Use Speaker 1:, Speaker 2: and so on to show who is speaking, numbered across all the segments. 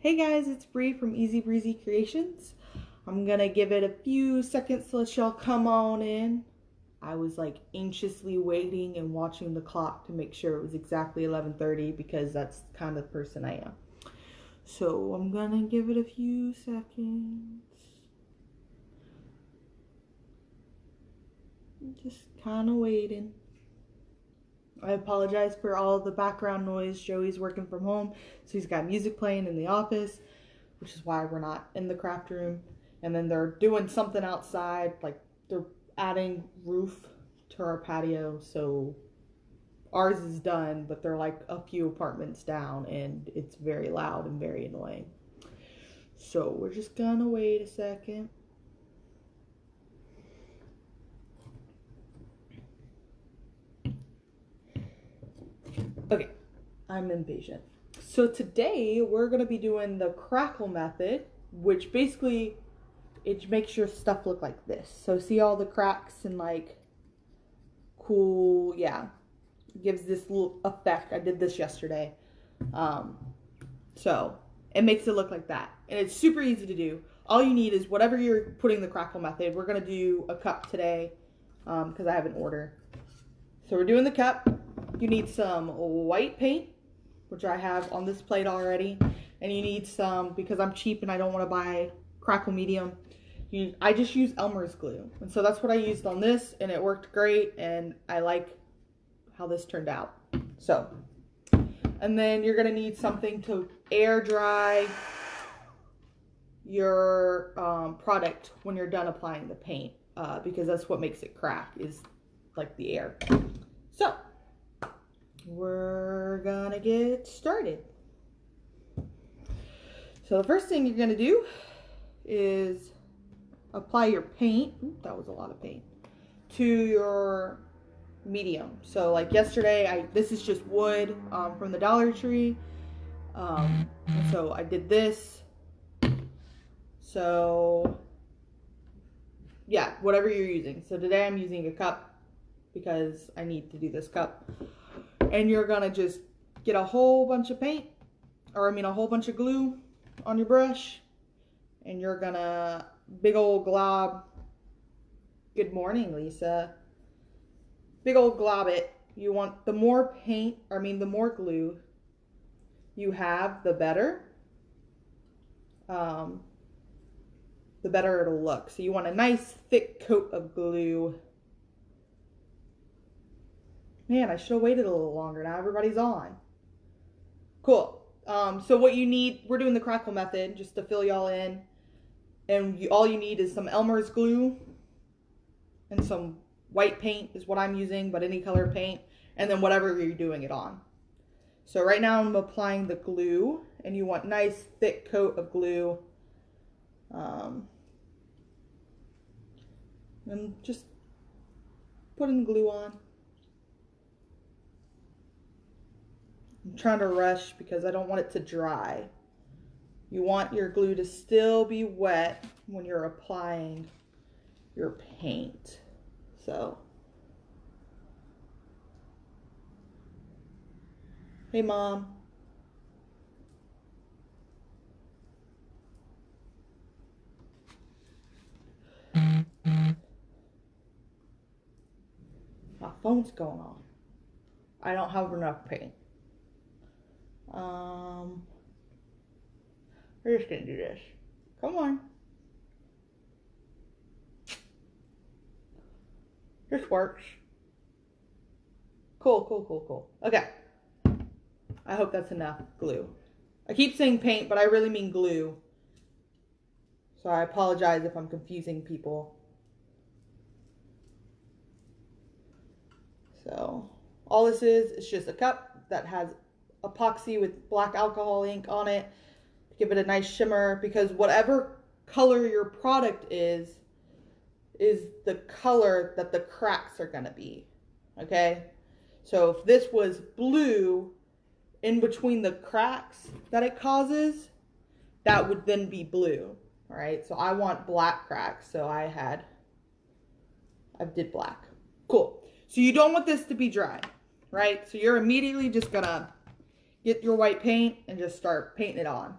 Speaker 1: Hey guys, it's Bree from Easy Breezy Creations. I'm gonna give it a few seconds to let y'all come on in. I was like anxiously waiting and watching the clock to make sure it was exactly 11:30 because that's the kind of person I am. So I'm gonna give it a few seconds. Just kind of waiting. I apologize for all the background noise. Joey's working from home, so he's got music playing in the office, which is why we're not in the craft room. And then they're doing something outside, like they're adding roof to our patio. So ours is done, but they're like a few apartments down, and it's very loud and very annoying. So we're just gonna wait a second. Okay, I'm impatient. So today we're going to be doing the Crackle method, which basically it makes your stuff look like this. So see all the cracks and like cool, yeah, gives this little effect. I did this yesterday. So it makes it look like that. And it's super easy to do. All you need is whatever you're putting the Crackle method. We're going to do a cup today because I have an order. So we're doing the cup. You need some white paint, which I have on this plate already. And you need some, because I'm cheap and I don't want to buy Crackle medium, I just use Elmer's glue. And so that's what I used on this, and it worked great, and I like how this turned out. So, and then you're going to need something to air dry your product when you're done applying the paint, because that's what makes it crack, is like the air. So, we're gonna get started. So the first thing you're gonna do is apply your paint. Ooh, that was a lot of paint. To your medium. So like yesterday, this is just wood from the Dollar Tree. So I did this. So yeah, whatever you're using. So today I'm using a cup because I need to do this cup. And you're gonna just get a whole bunch of paint, a whole bunch of glue on your brush, and you're gonna big old glob. Good morning, Lisa. Big old glob it. You want the more the more glue you have, the better. The better it'll look. So you want a nice thick coat of glue. Man, I should have waited a little longer. Now everybody's on. Cool. So what you need, we're doing the Crackle method just to fill y'all in. And all you need is some Elmer's glue and some white paint is what I'm using, but any color paint. And then whatever you're doing it on. So right now I'm applying the glue, and you want nice thick coat of glue. And just putting glue on. I'm trying to rush because I don't want it to dry. You want your glue to still be wet when you're applying your paint. So, hey Mom. My phone's going off. I don't have enough paint. We're just gonna do this. Come on. This works. Cool. Okay. I hope that's enough glue. I keep saying paint, but I really mean glue. So I apologize if I'm confusing people. So all this is just a cup that has epoxy with black alcohol ink on it to give it a nice shimmer, because whatever color your product is the color that the cracks are gonna be. Okay, so if this was blue in between the cracks that it causes, that would then be blue. All right, so I want black cracks, so I did black. Cool. So you don't want this to be dry, right? So you're immediately just gonna get your white paint and just start painting it on.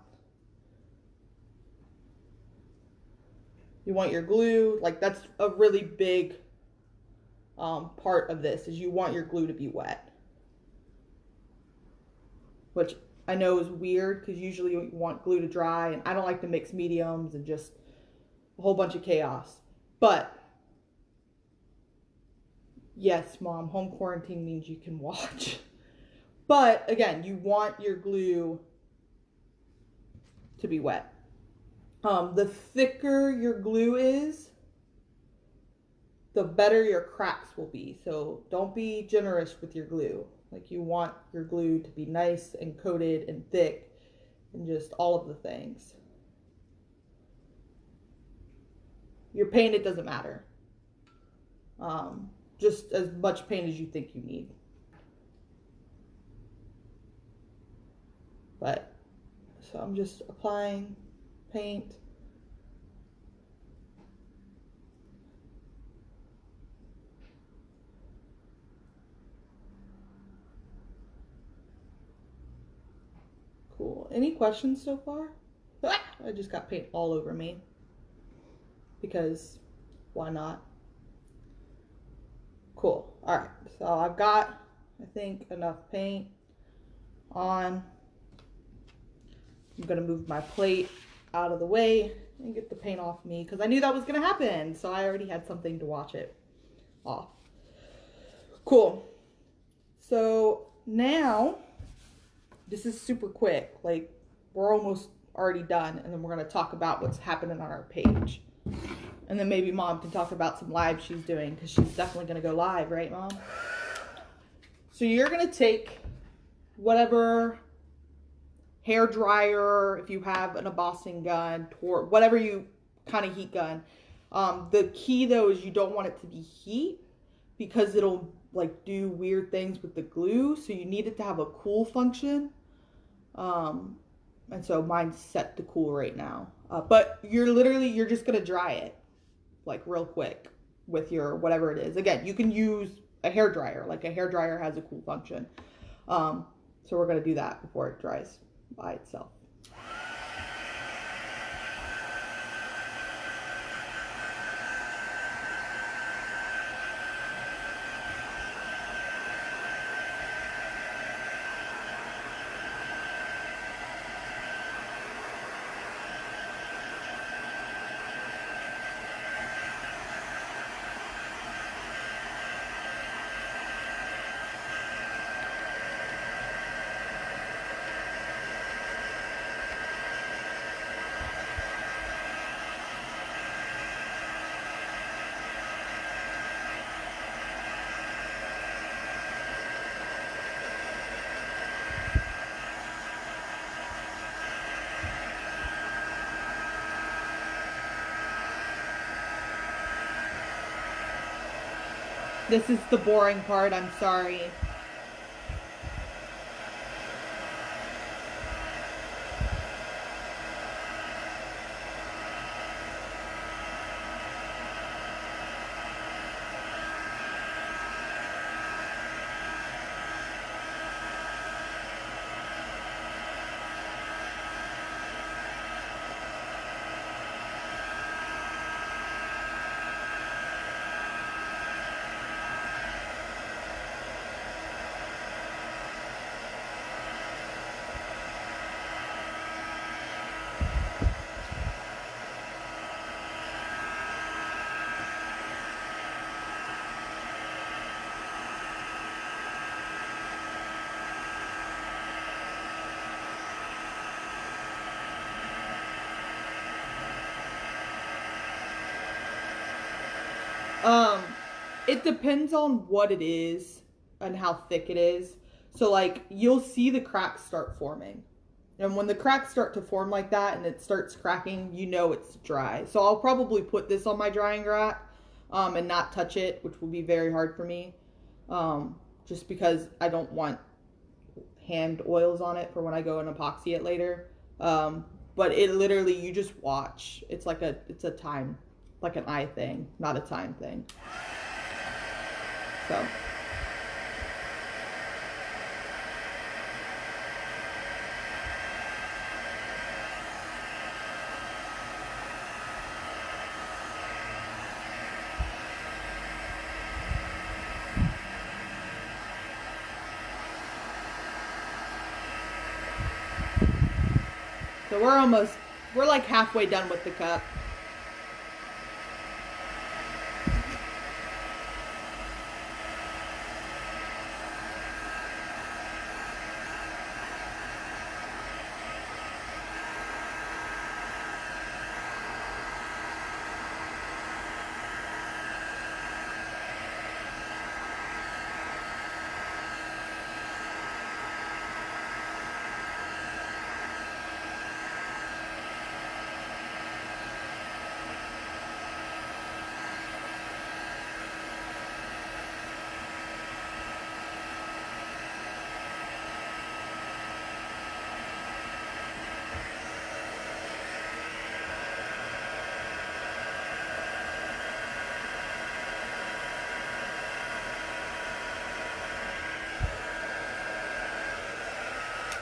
Speaker 1: You want your glue, like that's a really big part of this, is you want your glue to be wet. Which I know is weird because usually you want glue to dry, and I don't like to mix mediums and just a whole bunch of chaos. But yes, Mom, home quarantine means you can watch. But again, you want your glue to be wet. The thicker your glue is, the better your cracks will be. So don't be generous with your glue. Like, you want your glue to be nice and coated and thick and just all of the things. Your paint, it doesn't matter. Just as much paint as you think you need. But, so I'm just applying paint. Cool. Any questions so far? Ah, I just got paint all over me. Because why not? Cool. Alright, so I've got, I think, enough paint on. I'm going to move my plate out of the way and get the paint off me because I knew that was going to happen. So I already had something to watch it off. Cool. So now, this is super quick. Like, we're almost already done. And then we're going to talk about what's happening on our page. And then maybe Mom can talk about some live she's doing because she's definitely going to go live, right, Mom? So you're going to take whatever hair dryer, if you have an embossing gun, or whatever you kind of heat gun. The key though is you don't want it to be heat because it'll like do weird things with the glue. So you need it to have a cool function. And so mine's set to cool right now. But you're just gonna dry it like real quick with your whatever it is. Again, you can use a hair dryer. Like a hair dryer has a cool function. So we're gonna do that before it dries by itself. This is the boring part, I'm sorry. It depends on what it is and how thick it is. So like you'll see the cracks start forming. And when the cracks start to form like that and it starts cracking, you know it's dry. So I'll probably put this on my drying rack and not touch it, which will be very hard for me. Just because I don't want hand oils on it for when I go and epoxy it later. But it literally, you just watch. It's a time, like an eye thing, not a time thing. So. So we're like halfway done with the cup.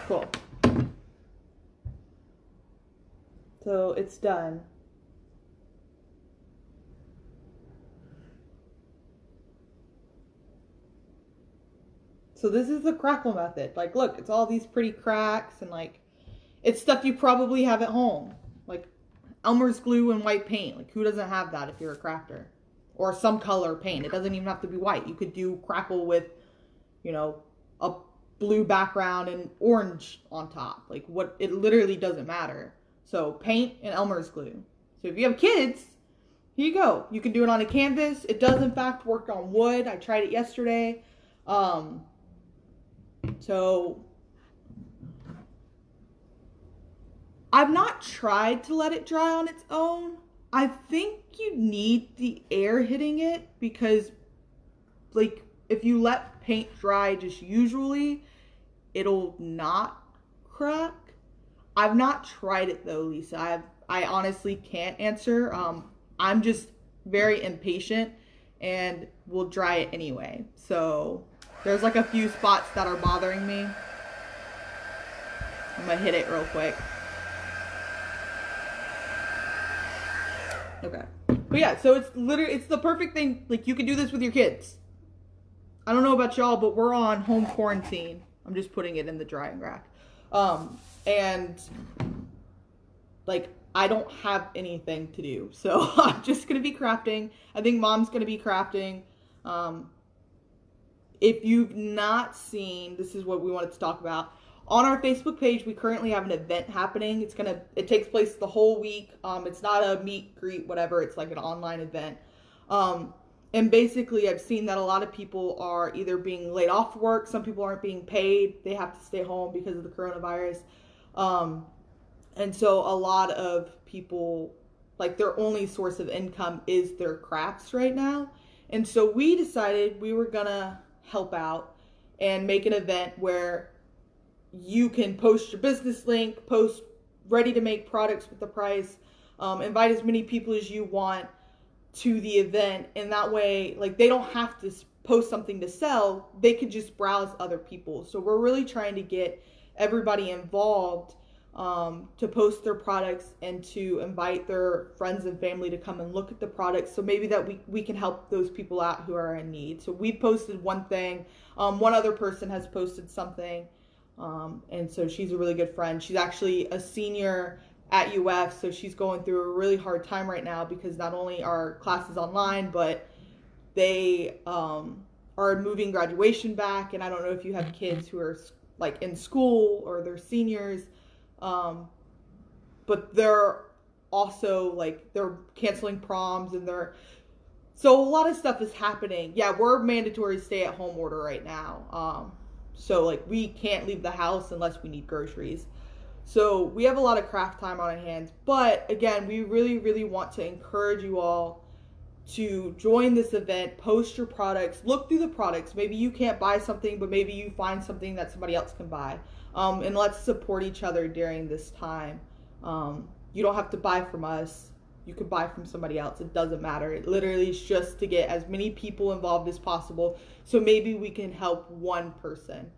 Speaker 1: Cool. So it's done. So this is the Crackle method. Like, look, it's all these pretty cracks and like, it's stuff you probably have at home. Like Elmer's glue and white paint. Like, who doesn't have that if you're a crafter? Or some color paint. It doesn't even have to be white. You could do Crackle with, you know, a blue background and orange on top. Like, what, it literally doesn't matter. So paint and Elmer's glue. So if you have kids, here you go. You can do it on a canvas. It does in fact work on wood. I tried it yesterday. So I've not tried to let it dry on its own. I think you need the air hitting it because, like, if you let paint dry just usually, it'll not crack. I've not tried it though, Lisa. I honestly can't answer. I'm just very impatient and will dry it anyway. So there's like a few spots that are bothering me. I'm gonna hit it real quick. Okay. But yeah, so it's the perfect thing. Like, you can do this with your kids. I don't know about y'all, but we're on home quarantine. I'm just putting it in the drying rack. And like, I don't have anything to do. So I'm just going to be crafting. I think Mom's going to be crafting. If you've not seen, this is what we wanted to talk about. On our Facebook page, we currently have an event happening. It takes place the whole week. It's not a meet, greet, whatever. It's like an online event. And basically, I've seen that a lot of people are either being laid off work. Some people aren't being paid. They have to stay home because of the coronavirus. And so a lot of people, like, their only source of income is their crafts right now. And so we decided we were going to help out and make an event where you can post your business link, post ready to make products with the price, invite as many people as you want to the event, and that way, like, they don't have to post something to sell. They could just browse other people. So we're really trying to get everybody involved, to post their products and to invite their friends and family to come and look at the products. So maybe that we can help those people out who are in need. So we posted one thing. One other person has posted something. And so she's a really good friend. She's actually a senior at UF, so she's going through a really hard time right now because not only are classes online, but they are moving graduation back. And I don't know if you have kids who are like in school or they're seniors, but they're also like, they're canceling proms and so a lot of stuff is happening. Yeah, we're mandatory stay-at-home order right now. So like, we can't leave the house unless we need groceries. So we have a lot of craft time on our hands. But again, we really, really want to encourage you all to join this event, post your products, look through the products. Maybe you can't buy something, but maybe you find something that somebody else can buy. And let's support each other during this time. You don't have to buy from us. You could buy from somebody else. It doesn't matter. It literally is just to get as many people involved as possible. So maybe we can help one person.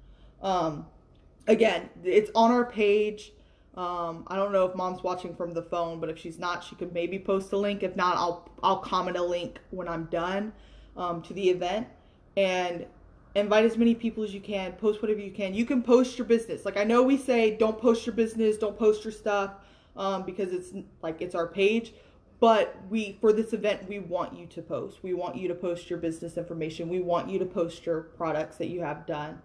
Speaker 1: Again, it's on our page. I don't know if Mom's watching from the phone, but if she's not, she could maybe post a link. If not, I'll comment a link when I'm done, to the event. And invite as many people as you can, post whatever you can. You can post your business. Like, I know we say don't post your business, don't post your stuff, because it's like, it's our page. But for this event, we want you to post. We want you to post your business information. We want you to post your products that you have done.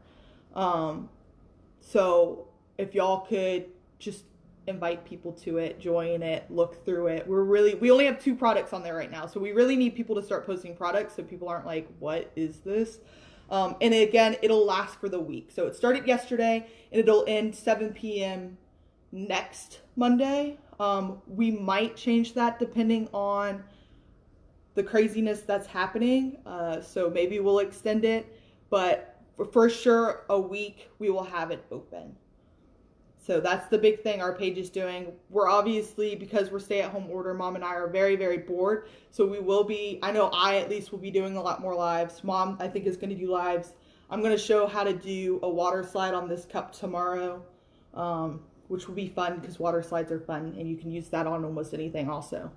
Speaker 1: So if y'all could just invite people to it, join it, look through it. We only have 2 products on there right now. So we really need people to start posting products so people aren't like, what is this? And again, it'll last for the week. So it started yesterday and it'll end 7 p.m. next Monday. We might change that depending on the craziness that's happening. So maybe we'll extend it, but for sure a week we will have it open. So that's the big thing our page is doing. We're obviously, because we're stay-at-home order, Mom and I are very, very bored. So we will be, I know I at least will be doing a lot more lives. Mom, I think, is going to do lives. I'm going to show how to do a water slide on this cup tomorrow, which will be fun because water slides are fun and you can use that on almost anything also.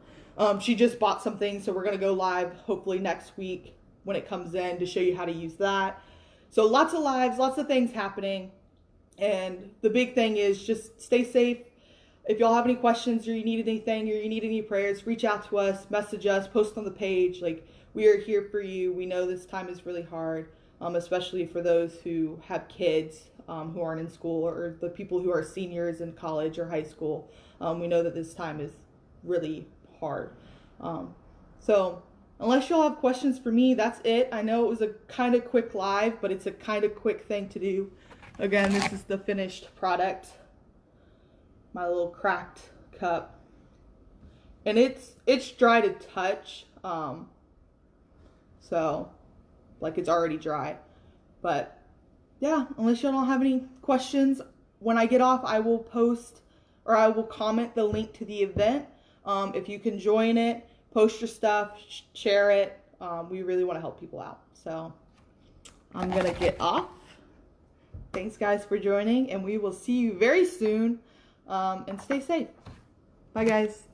Speaker 1: She just bought something, so we're going to go live hopefully next week when it comes in to show you how to use that. So lots of lives, lots of things happening. And the big thing is just stay safe. If y'all have any questions or you need anything or you need any prayers, reach out to us, message us, post on the page. Like, we are here for you. We know this time is really hard, especially for those who have kids who aren't in school, or the people who are seniors in college or high school. We know that this time is really hard. So unless y'all have questions for me, that's it. I know it was a kind of quick live, but it's a kind of quick thing to do. Again, this is the finished product, my little cracked cup, and it's dry to touch, so like it's already dry. But yeah, unless y'all don't have any questions, when I get off, I will post, or I will comment the link to the event. If you can join it, post your stuff, share it. We really want to help people out. So I'm gonna get off. Thanks guys for joining, and we will see you very soon, and stay safe. Bye guys.